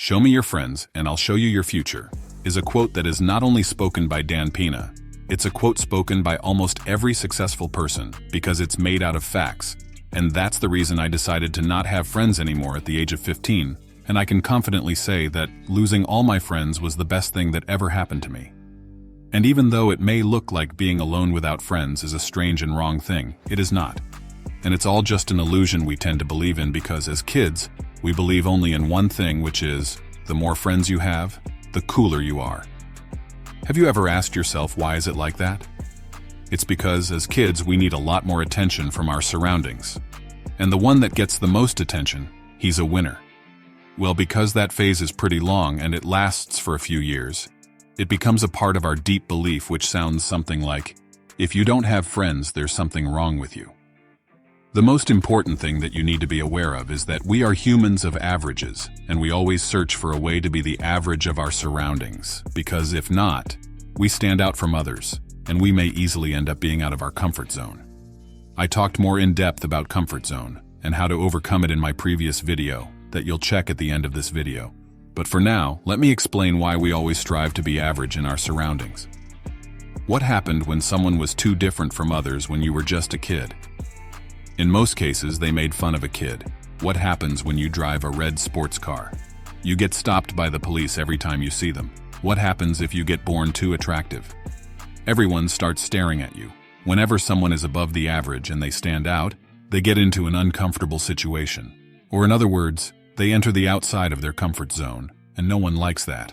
"Show me your friends and I'll show you your future," is a quote that is not only spoken by Dan Pena, it's a quote spoken by almost every successful person because it's made out of facts. And that's the reason I decided to not have friends anymore at the age of 15, and I can confidently say that losing all my friends was the best thing that ever happened to me. And even though it may look like being alone without friends is a strange and wrong thing, it is not. And it's all just an illusion we tend to believe in because as kids, we believe only in one thing, which is, the more friends you have, the cooler you are. Have you ever asked yourself why is it like that? It's because as kids we need a lot more attention from our surroundings. And the one that gets the most attention, he's a winner. Well, because that phase is pretty long and it lasts for a few years, it becomes a part of our deep belief which sounds something like, if you don't have friends, there's something wrong with you. The most important thing that you need to be aware of is that we are humans of averages, and we always search for a way to be the average of our surroundings, because if not, we stand out from others, and we may easily end up being out of our comfort zone. I talked more in depth about comfort zone and how to overcome it in my previous video that you'll check at the end of this video. But for now, let me explain why we always strive to be average in our surroundings. What happened when someone was too different from others when you were just a kid? In most cases, they made fun of a kid. What happens when you drive a red sports car? You get stopped by the police every time you see them. What happens if you get born too attractive? Everyone starts staring at you. Whenever someone is above the average and they stand out, they get into an uncomfortable situation. Or in other words, they enter the outside of their comfort zone, and no one likes that.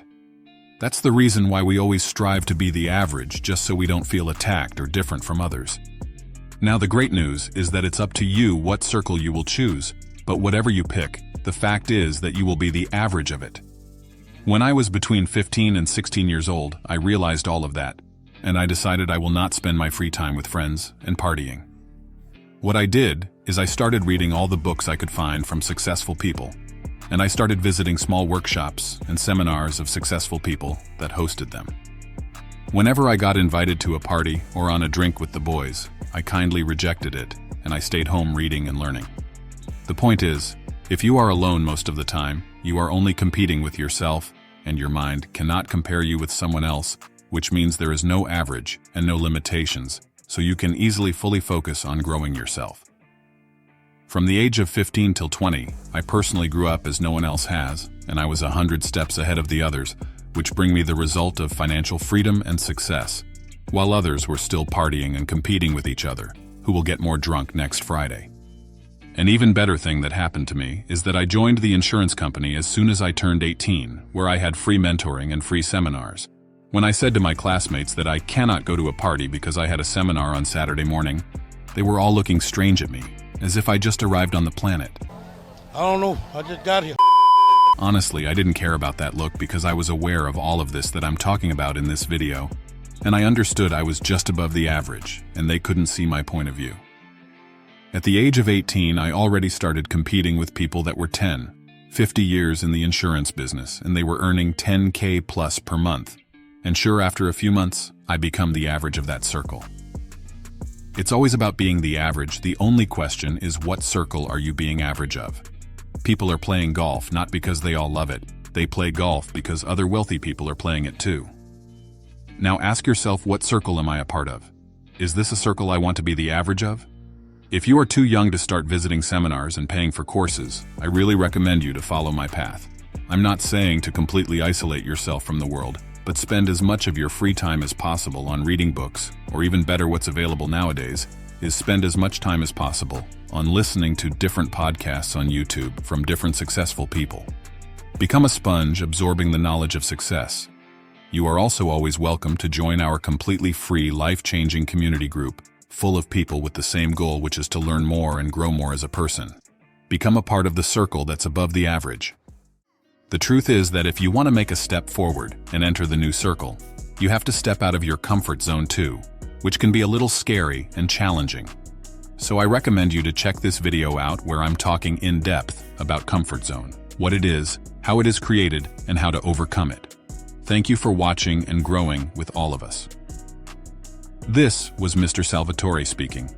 That's the reason why we always strive to be the average, just so we don't feel attacked or different from others. Now the great news is that it's up to you what circle you will choose, but whatever you pick, the fact is that you will be the average of it. When I was between 15 and 16 years old, I realized all of that, and I decided I will not spend my free time with friends and partying. What I did is I started reading all the books I could find from successful people, and I started visiting small workshops and seminars of successful people that hosted them. Whenever I got invited to a party or on a drink with the boys, I kindly rejected it, and I stayed home reading and learning. The point is, if you are alone most of the time, you are only competing with yourself, and your mind cannot compare you with someone else, which means there is no average and no limitations, so you can easily fully focus on growing yourself. From the age of 15 till 20, I personally grew up as no one else has, and I was 100 steps ahead of the others, which bring me the result of financial freedom and success, while others were still partying and competing with each other, who will get more drunk next Friday. An even better thing that happened to me is that I joined the insurance company as soon as I turned 18, where I had free mentoring and free seminars. When I said to my classmates that I cannot go to a party because I had a seminar on Saturday morning, they were all looking strange at me, as if I just arrived on the planet. I don't know, I just got here. Honestly, I didn't care about that look because I was aware of all of this that I'm talking about in this video, and I understood I was just above the average, and they couldn't see my point of view. At the age of 18, I already started competing with people that were 10, 50 years in the insurance business, and they were earning 10K plus per month. And sure, after a few months, I become the average of that circle. It's always about being the average. The only question is, what circle are you being average of? People are playing golf not because they all love it. They play golf because other wealthy people are playing it too. Now ask yourself, what circle am I a part of? Is this a circle I want to be the average of? If you are too young to start visiting seminars and paying for courses, I really recommend you to follow my path. I'm not saying to completely isolate yourself from the world, but spend as much of your free time as possible on reading books, or even better, what's available nowadays is spend as much time as possible on listening to different podcasts on YouTube from different successful people. Become a sponge absorbing the knowledge of success. You are also always welcome to join our completely free, life-changing community group, full of people with the same goal, which is to learn more and grow more as a person. Become a part of the circle that's above the average. The truth is that if you want to make a step forward and enter the new circle, you have to step out of your comfort zone too, which can be a little scary and challenging. So I recommend you to check this video out where I'm talking in depth about comfort zone, what it is, how it is created, and how to overcome it. Thank you for watching and growing with all of us. This was Mr. Salvatore speaking.